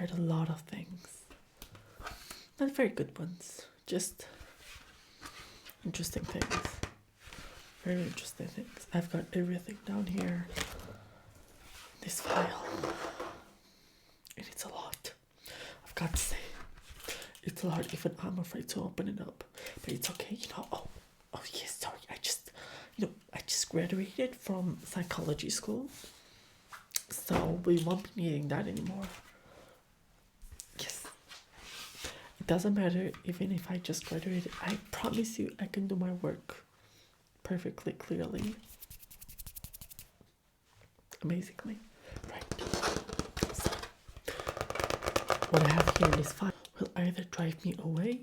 tried a lot of things. Not very good ones. Just interesting things. Very interesting things. I've got everything down here. This file. And it's a lot. I've got to say. It's a lot, even I'm afraid to open it up. But it's okay, oh yes, sorry. I just graduated from psychology school. So we won't be needing that anymore. Yes. It doesn't matter even if I just graduated. I promise you I can do my work perfectly clearly. Amazingly. Right. So what I have here in this file will either drive me away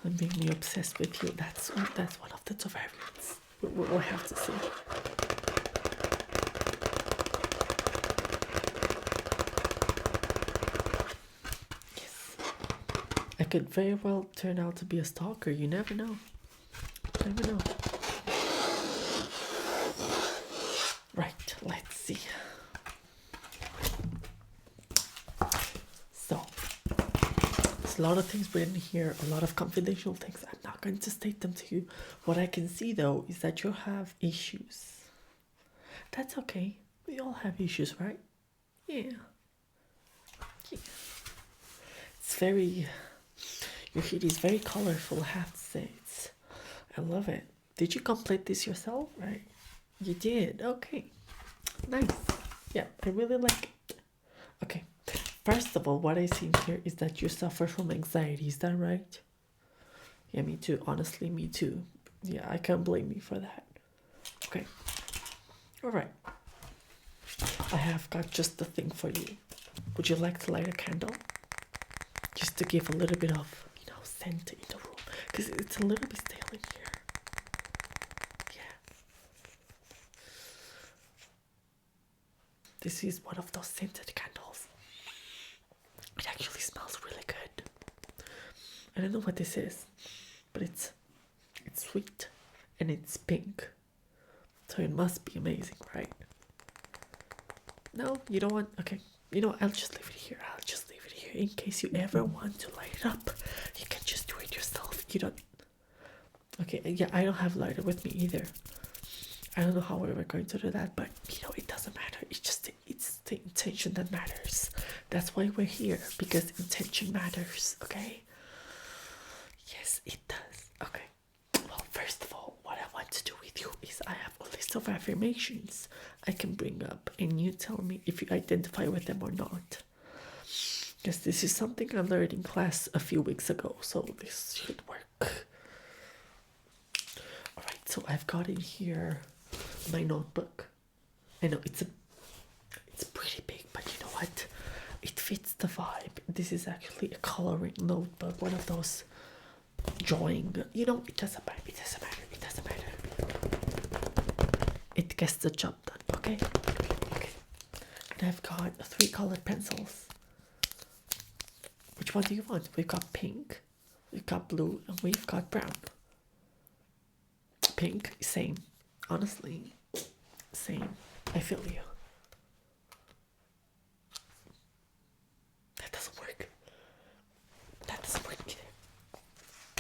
and make me obsessed with you. That's one of the two variants. We'll have to see. Yes. I could very well turn out to be a stalker. You never know. Never know. Right, let's see. So, there's a lot of things written here, a lot of confidential things. I'm not going to state them to you. What I can see though is that you have issues. That's okay. We all have issues, right? Yeah. It's very, your heat is very colorful, I have to say. I love it. Did you complete this yourself? Right? You did. Okay. Nice. Yeah, I really like it. Okay. First of all, what I see here is that you suffer from anxiety. Is that right? Yeah, me too. Honestly, me too. Yeah, I can't blame you for that. Okay. All right. I have got just the thing for you. Would you like to light a candle? Just to give a little bit of, scent in the room. Because it's a little bit stale in here. Yeah. This is one of those scented candles. It actually smells really good. I don't know what this is, but it's sweet and it's pink. So it must be amazing, right? No, you don't want, okay. I'll just leave it here. In case you ever want to light it up. You can just do it yourself. You don't, okay, yeah, I don't have lighter with me either. I don't know how we're going to do that, but it doesn't matter. It's the intention that matters. That's why we're here, because intention matters, okay? Yes, it does. Okay. Well, first of all, what I want to do with you is I have a list of affirmations I can bring up, and you tell me if you identify with them or not. Because this is something I learned in class a few weeks ago, so this should work. Alright, so I've got in here my notebook. I know it's pretty big, but you know what? It fits the vibe. This is actually a coloring notebook, one of those drawing. It doesn't matter. It gets the job done, okay? Okay. And I've got 3 colored pencils. Which one do you want? We've got pink, we've got blue, and we've got brown. Pink, same. Honestly, same. I feel you. That doesn't work.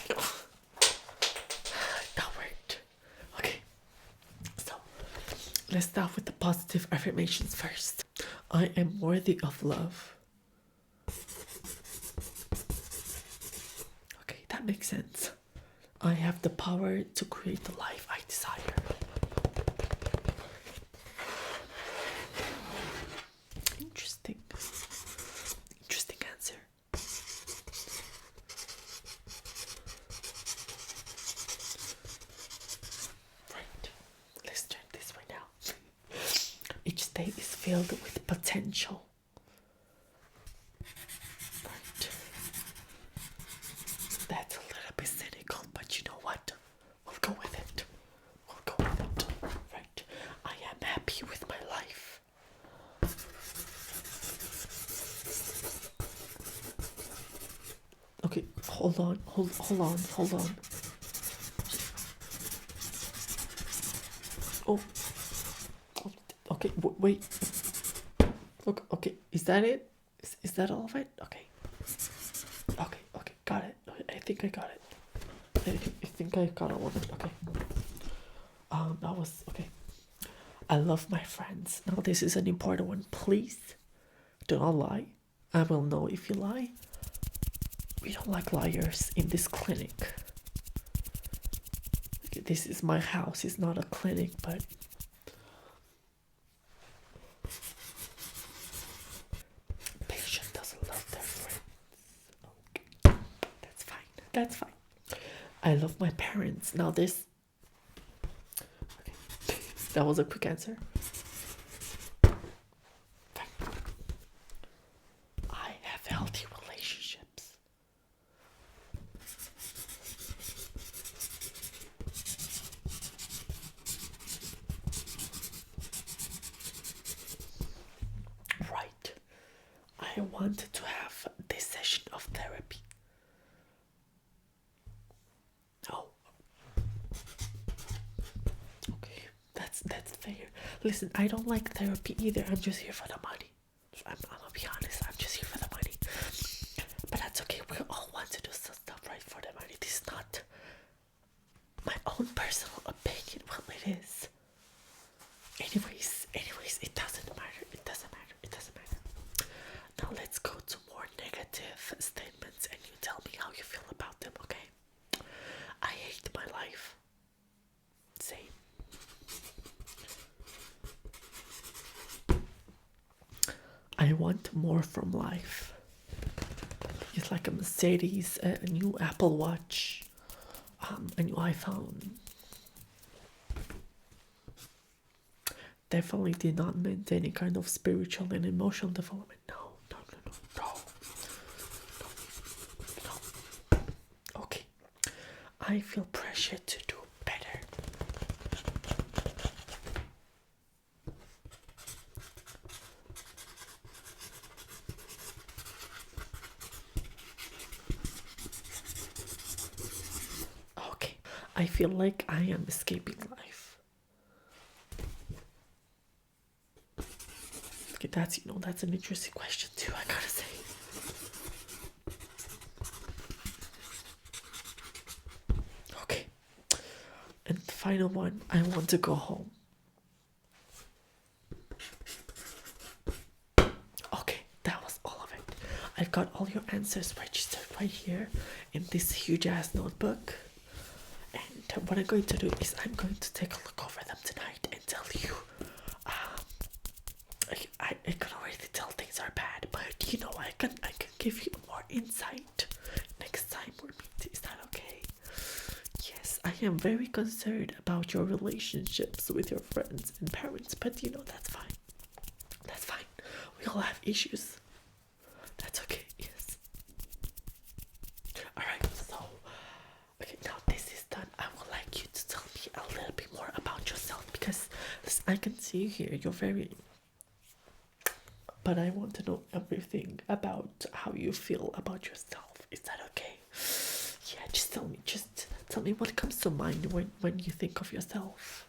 Either. That worked. Okay. So, let's start with the positive affirmations first. I am worthy of love. That makes sense. I have the power to create the life I desire. Interesting answer. Right. Let's turn this way now. Each day is filled with potential. Okay, hold on. Oh, okay, wait. Look, okay, is that it? Is that all of it? Okay. Okay, got it. I think I got it. I think I got all of it. Okay. That was okay. I love my friends. Now this is an important one. Please do not lie. I will know if you lie. We don't like liars in this clinic. Okay, this is my house. It's not a clinic, but patient doesn't love their friends. Okay. That's fine. That's fine. I love my parents. Now this. Okay. That was a quick answer. I have healthy relationships. Right. I wanted to have this session of therapy. Oh. Okay. That's fair. Listen, I don't like therapy either. I'm just here for the money. I'm gonna be honest. I'm just here for the money. But that's okay. We all want to do some stuff right for the money. This is not my own personal opinion. Well, it is. Anyways, it doesn't matter. It doesn't matter. It doesn't matter. Now let's go to more negative statements and you tell me how you feel about them, okay? I hate my life. Same. I want more from life. It's like a Mercedes, a new Apple Watch, a new iPhone. Definitely did not meant any kind of spiritual and emotional development. No. Okay. I feel pressure to do better. Okay. I feel like I am escaping life. Okay, that's an interesting question too, I gotta say. Okay. And the final one, I want to go home. Okay, that was all of it. I've got all your answers registered right here in this huge ass notebook. And what I'm going to do is I'm going to take a look over them tonight and tell you. I can already tell things are bad, but I can give you more insight next time we meet. Is that okay? Yes, I am very concerned about your relationships with your friends and parents, but that's fine. That's fine. We all have issues. That's okay. Yes. Alright, so okay, now this is done. I would like you to tell me a little bit more about yourself because I can see here you're very, but I want to know everything about how you feel about yourself. Is that okay? Yeah, just tell me what comes to mind when you think of yourself.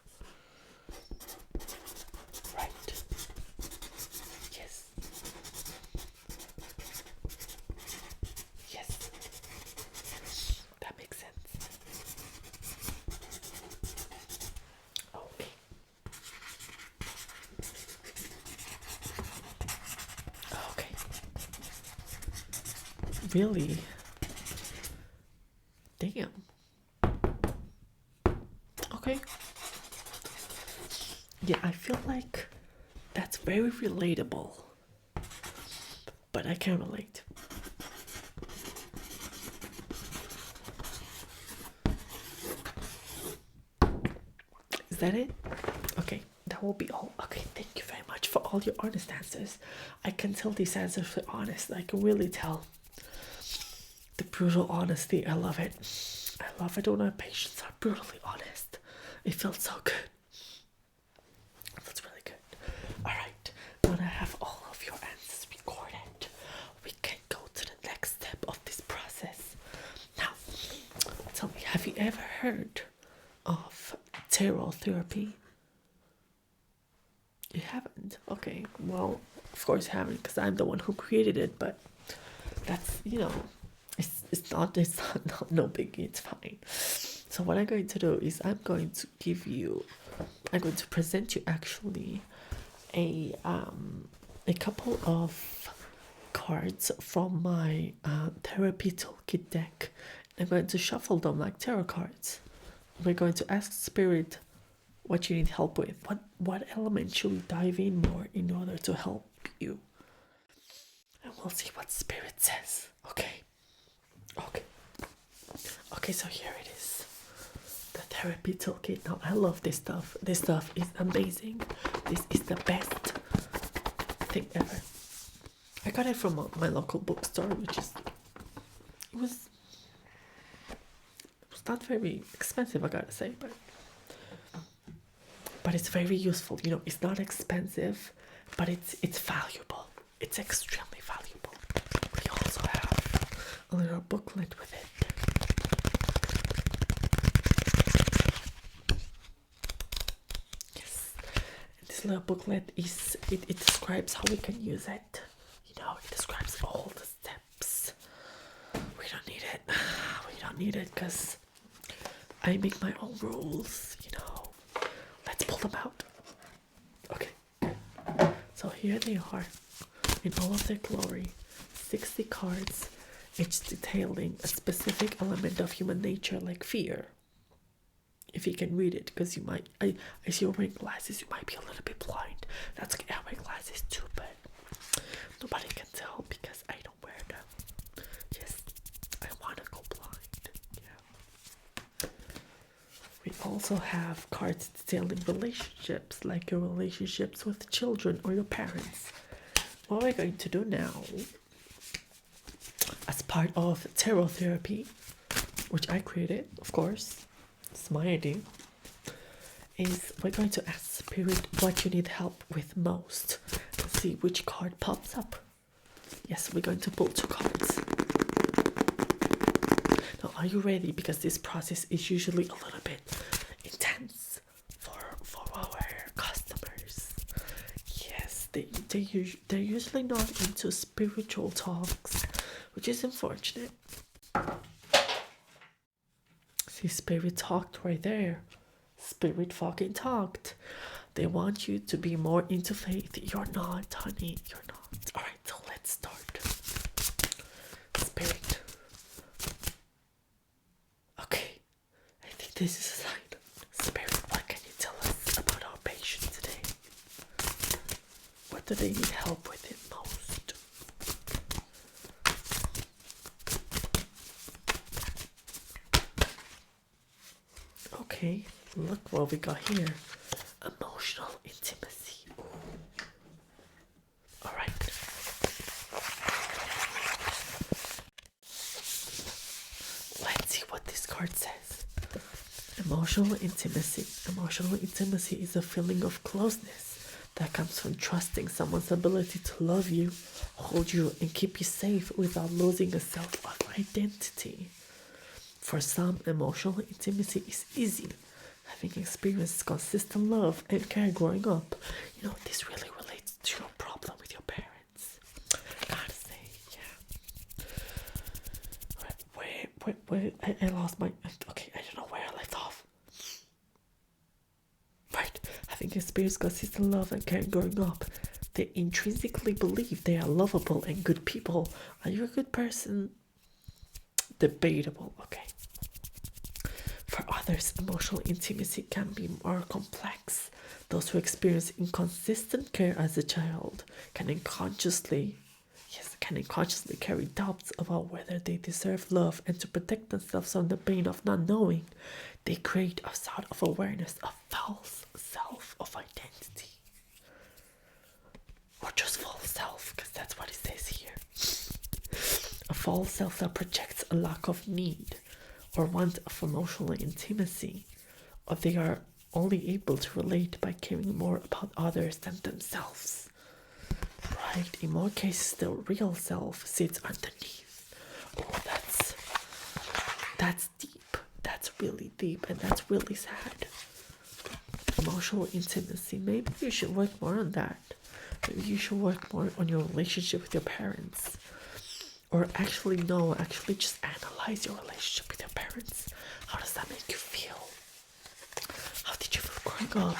Right. Yes. Yes. That makes sense. Okay. Okay. Really? Damn. Okay. Yeah, I feel like that's very relatable. But I can't relate. Is that it? Okay, that will be all. Okay, thank you very much for all your honest answers. I can tell these answers were honest. I can really tell the brutal honesty. I love it. I love it when our patients are brutally honest. It feels so good. That's really good. Alright, now that I have all of your answers recorded, we can go to the next step of this process. Now, tell me, have you ever heard of tarot therapy? You haven't? Okay, well, of course haven't, because I'm the one who created it, but that's, it's not no biggie, it's fine. So what I'm going to do is I'm going to present you actually a couple of cards from my therapy toolkit deck. I'm going to shuffle them like tarot cards. We're going to ask Spirit what you need help with. What element should we dive in more in order to help you? And we'll see what Spirit says. Okay. Okay, so here it is. The therapy toolkit. Now I love this stuff. This stuff is amazing. This is the best thing ever. I got it from my local bookstore, which is it was not very expensive, I gotta say, but it's very useful. It's not expensive, but it's valuable. It's extremely valuable. We also have a little booklet with it. Yes, and this little booklet it describes how we can use it. It describes all the steps. We don't need it. We don't need it because I make my own rules. Let's pull them out. Okay. So here they are in all of their glory. 60 cards, each detailing a specific element of human nature, like fear. If you can read it, because you might. I see you're wearing glasses. You might be a little bit blind. That's okay. I wear glasses too, but nobody can tell because I don't wear them. Yes, I want to go blind. Yeah. We also have cards detailing relationships, like your relationships with children or your parents. What we're going to do now, as part of tarot therapy, which I created, of course, it's my idea, is we're going to ask Spirit what you need help with most. Let's see which card pops up. Yes, we're going to pull 2 cards. Now, are you ready? Because this process is usually a little bit intense for our customers. Yes, they're usually not into spiritual talks, which is unfortunate. See, Spirit talked right there. Spirit fucking talked. They want you to be more into faith. You're not, honey. You're not. Alright, so let's start. Spirit. Okay. I think this is a sign. Spirit, what can you tell us about our patient today? What do they need help with it most? Okay, look what we got here. Emotional intimacy. Alright. Let's see what this card says. Emotional intimacy. Emotional intimacy is a feeling of closeness that comes from trusting someone's ability to love you, hold you, and keep you safe without losing a sense of identity. For some, emotional intimacy is easy. Having experienced consistent love and care growing up, this really relates to your problem with your parents. Gotta say, yeah. Wait, I lost my. Okay, I don't know where I left off. Right, having experienced consistent love and care growing up, they intrinsically believe they are lovable and good people. Are you a good person? Debatable, okay. For others, emotional intimacy can be more complex. Those who experience inconsistent care as a child can unconsciously carry doubts about whether they deserve love, and to protect themselves from the pain of not knowing, they create a sort of awareness of false self of identity. Or just false self, because that's what it says here. A false self that projects a lack of need or want of emotional intimacy, or they are only able to relate by caring more about others than themselves. Right? In more cases, the real self sits underneath. Oh, that's deep. That's really deep, and that's really sad. Emotional intimacy. Maybe you should work more on that. maybe you should work more on your relationship with your parents. Or actually, no, actually just analyze your relationship with your parents. How does that make you feel? How did you feel growing up?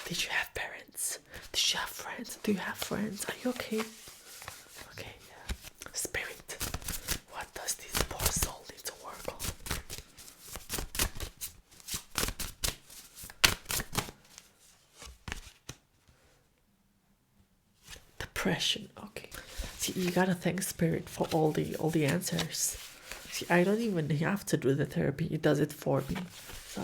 Did you have parents? Did you have friends? Do you have friends? Are you okay? Okay, yeah. Spirit, what does this poor soul need to work on? Depression, okay. See, you gotta thank Spirit for all the answers. See, I don't even have to do the therapy, it does it for me. So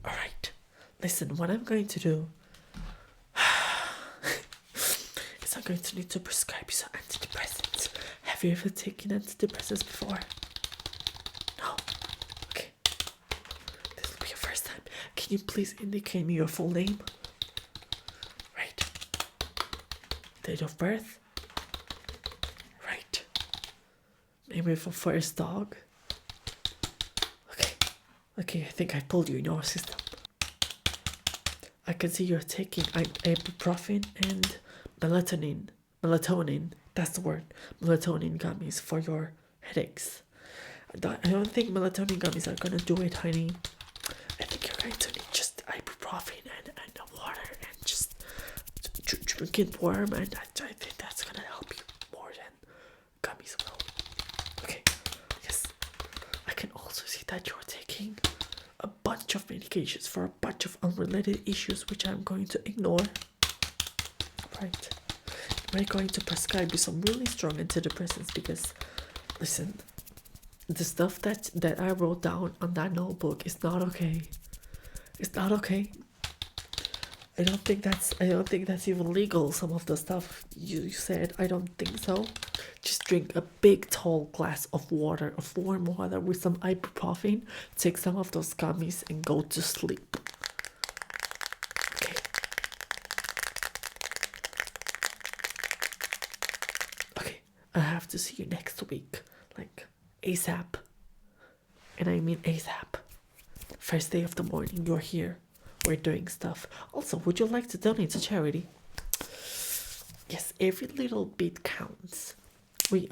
alright. Listen, what I'm going to do is I'm going to need to prescribe you some antidepressants. Have you ever taken antidepressants before? No? Okay. This will be your first time. Can you please indicate me your full name? Right. Date of birth? Right. Name of your first dog? Okay. Okay, I think I pulled you in your system. I can see you're taking ibuprofen and melatonin, that's the word, melatonin gummies for your headaches. I don't think melatonin gummies are gonna do it, honey. I think you're going to need just ibuprofen and water and just drink it warm, and I think that's gonna help you more than gummies will. Okay, yes. I can also see that you're taking a bunch of medications for a bunch of unrelated issues, which I'm going to ignore. Right. We're going to prescribe you some really strong antidepressants because, listen, the stuff that I wrote down on that notebook is not okay. It's not okay. I don't think that's even legal. Some of the stuff you said, I don't think so. Just drink a big tall glass of water, of warm water with some ibuprofen. Take some of those gummies and go to sleep. Okay. Okay. I have to see you next week, like ASAP. And I mean ASAP. First day of the morning, you're here. We're doing stuff. Also, would you like to donate to charity? Yes, every little bit counts. We're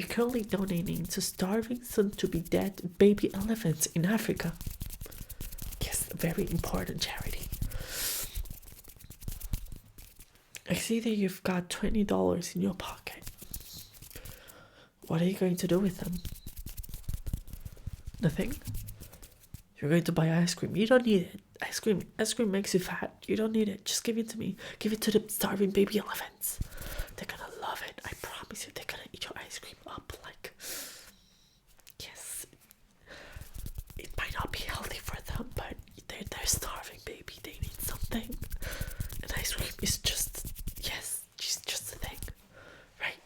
currently donating to starving, soon to be dead baby elephants in Africa. Yes, a very important charity. I see that you've got $20 in your pocket. What are you going to do with them? Nothing? You're going to buy ice cream. You don't need it. Ice cream makes you fat. You don't need it. Just give it to me. Give it to the starving baby elephants. They're gonna love it. I promise you, they're gonna eat your ice cream up like... Yes. It might not be healthy for them, but they're starving, baby. They need something. And ice cream is just... Yes, just a thing. Right?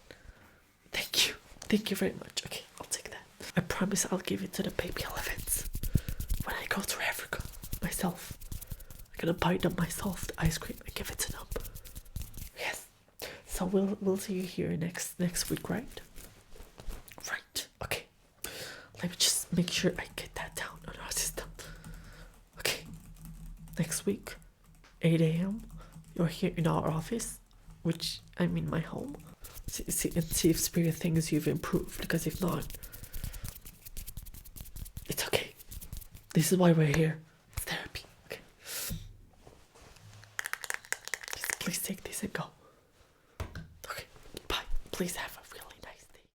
Thank you. Thank you very much. Okay, I'll take that. I promise I'll give it to the baby elephants. When I go to Africa myself, I'm gonna buy them myself the ice cream and give it to them. Yes. So we'll see you here next week, right? Right. Okay. Let me just make sure I get that down on our system. Okay. Next week, 8 a.m. You're here in our office, which I mean my home. See if Spirit thinks you've improved. Because if not, it's okay. This is why we're here. It's therapy. Okay. Please take this and go. Okay. Bye. Please have